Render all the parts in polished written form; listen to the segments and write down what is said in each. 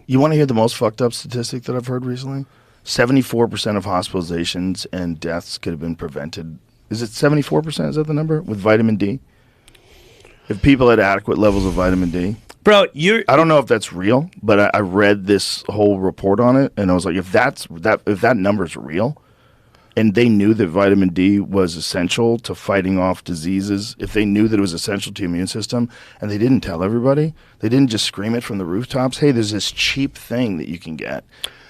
You want to hear the most fucked up statistic that I've heard recently? 74% of hospitalizations and deaths could have been prevented. Is it 74%? Is that the number? With vitamin D? If people had adequate levels of vitamin D. Bro, I don't know if that's real, but I read this whole report on it, and I was like, if that number's real, and they knew that vitamin D was essential to fighting off diseases, if they knew that it was essential to the immune system, and they didn't tell everybody, they didn't just scream it from the rooftops, hey, there's this cheap thing that you can get,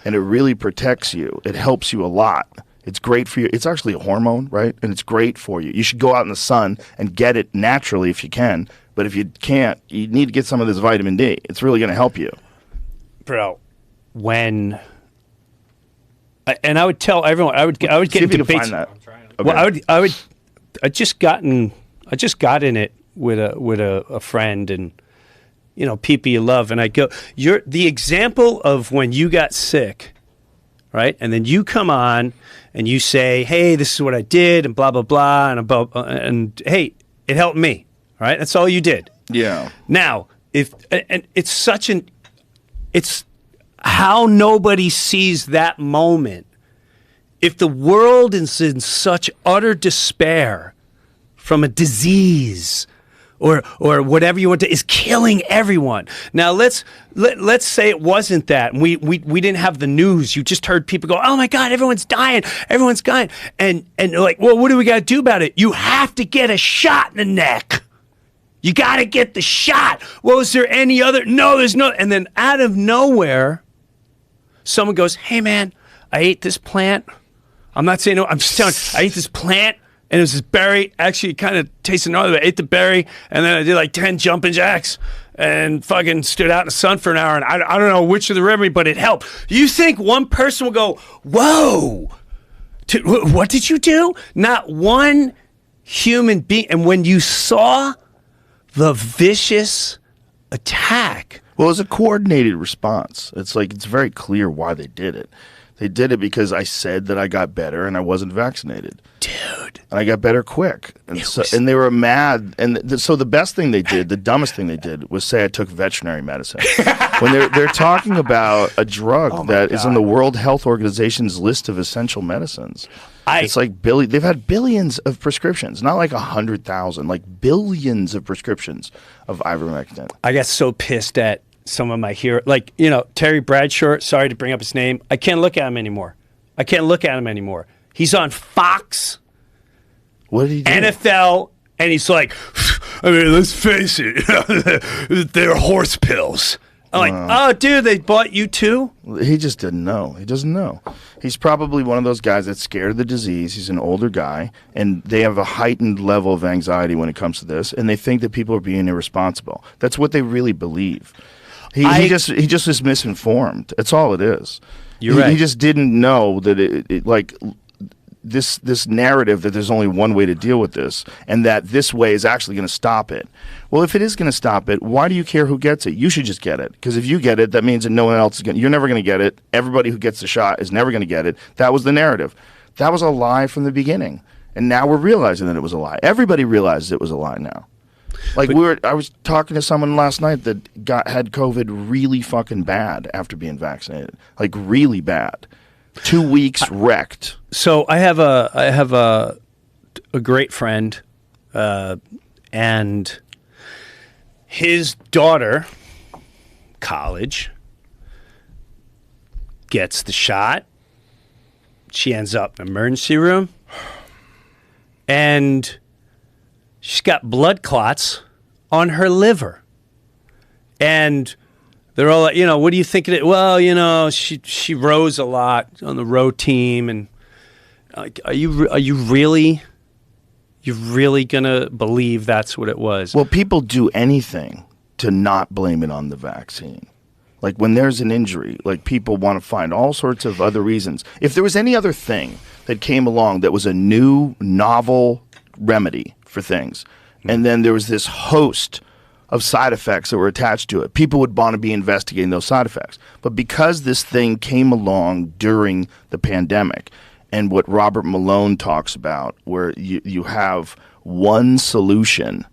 and it really protects you. It helps you a lot. It's great for you. It's actually a hormone, right? And it's great for you. You should go out in the sun and get it naturally if you can, but if you can't, you need to get some of this vitamin D. It's really going to help you. Bro, when... And I would tell everyone. I would get in debates. Find that. Okay. Well, I just got in it with a friend, and people you love, and I go, you're the example of when you got sick, right? And then you come on and you say, hey, this is what I did, and blah blah blah, and hey, it helped me, right? That's all you did. Yeah. Now, it's how nobody sees that moment. If the world is in such utter despair from a disease or whatever you want to, is killing everyone. Now let's say it wasn't that, and we didn't have the news. You just heard people go, oh my God, everyone's dying, and like, well, what do we got to do about it? You have to get a shot in the neck. You got to get the shot. Well, is there any other? No, there's no. And then out of nowhere, someone goes, hey man, I ate this plant. I'm not saying no, I'm just telling you, I ate this plant and it was this berry. Actually, it kind of tasted gnarly. I ate the berry and then I did like 10 jumping jacks and fucking stood out in the sun for an hour. And I don't know which of the remedy, but it helped. You think one person will go, whoa, what did you do? Not one human being. And when you saw the vicious attack. Well, it was a coordinated response. It's like, it's very clear why they did it. They did it because I said that I got better and I wasn't vaccinated. Dude. And I got better quick. And they were mad. And so the best thing they did, the dumbest thing they did, was say I took veterinary medicine. When they're talking about a drug that is in the World Health Organization's list of essential medicines. It's like they've had billions of prescriptions, not like 100,000, like billions of prescriptions of ivermectin. I got so pissed at some of my heroes, like, Terry Bradshaw, sorry to bring up his name. I can't look at him anymore. He's on Fox. What did he do? NFL, and he's like, I mean, let's face it, they're horse pills. I'm like, oh, dude, they bought you too? He just didn't know. He doesn't know. He's probably one of those guys that's scared of the disease. He's an older guy, and they have a heightened level of anxiety when it comes to this, and they think that people are being irresponsible. That's what they really believe. He just is misinformed. That's all it is. You're right. He just didn't know that it like this narrative that there's only one way to deal with this, and that this way is actually going to stop it. Well, if it is going to stop it, why do you care who gets it? You should just get it, because if you get it, that means that no one else is going. You're never going to get it. Everybody who gets the shot is never going to get it. That was the narrative. That was a lie from the beginning, and now we're realizing that it was a lie. Everybody realizes it was a lie now. Like I was talking to someone last night that had COVID really fucking bad after being vaccinated, like really bad. 2 weeks wrecked. So I have a great friend, and his daughter, college, gets the shot. She ends up in the emergency room, and she's got blood clots on her liver. And they're all like, what do you think of it? Well, she rows a lot on the row team, and like, are you really gonna believe that's what it was? Well, people do anything to not blame it on the vaccine. Like when there's an injury, like people want to find all sorts of other reasons. If there was any other thing that came along that was a new, novel remedy for things, and then there was this host of side effects that were attached to it, people would want to be investigating those side effects. But because this thing came along during the pandemic, and what Robert Malone talks about, where you have one solution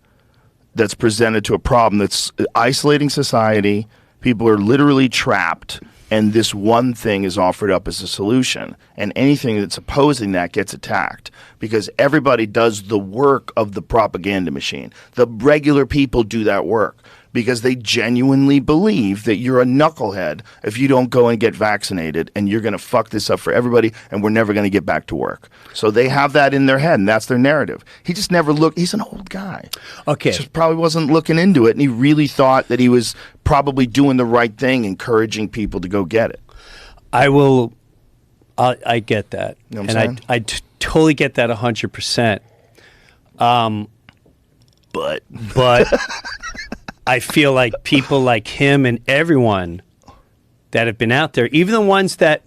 that's presented to a problem that's isolating society, People are literally trapped, and this one thing is offered up as a solution. And anything that's opposing that gets attacked because everybody does the work of the propaganda machine. The regular people do that work because they genuinely believe that you're a knucklehead if you don't go and get vaccinated, and you're going to fuck this up for everybody, and we're never going to get back to work. So they have that in their head, and that's their narrative. He just never looked. He's an old guy. Okay. Just probably wasn't looking into it, and he really thought that he was probably doing the right thing, encouraging people to go get it. I get that. You know what I'm saying? I totally get that 100%. But I feel like people like him and everyone that have been out there, even the ones that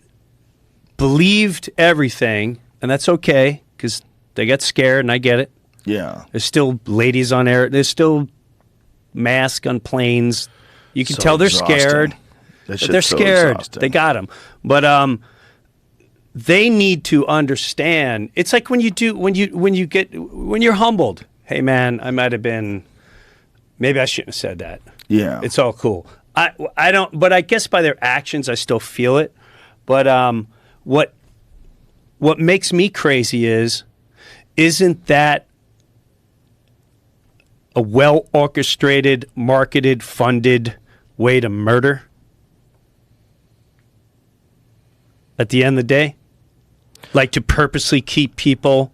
believed everything, and that's okay because they got scared, and I get it. yeah. There's still ladies on air. There's still masks on planes. You can So tell they're exhausting. scared. That But shit's they're so scared. exhausting. They got them. But they need to understand. It's like when you're humbled. Hey man, I might have been. Maybe I shouldn't have said that. Yeah. It's all cool. I don't. But I guess by their actions, I still feel it. But what makes me crazy isn't that a well orchestrated, marketed, funded way to murder? At the end of the day, like to purposely keep people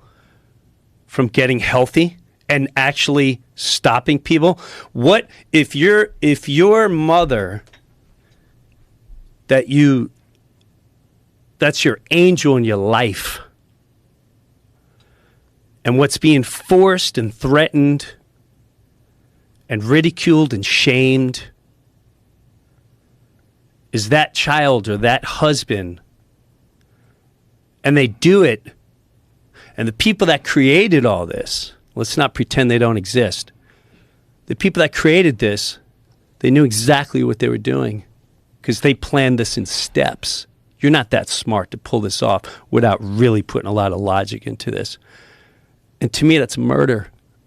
from getting healthy and actually stopping people. What if your mother that's your angel in your life, and what's being forced and threatened and ridiculed and shamed is that child or that husband, and they do it, and the people that created all this, let's not pretend they don't exist. The people that created this, they knew exactly what they were doing because they planned this in steps. You're not that smart to pull this off without really putting a lot of logic into this. And to me, that's murder.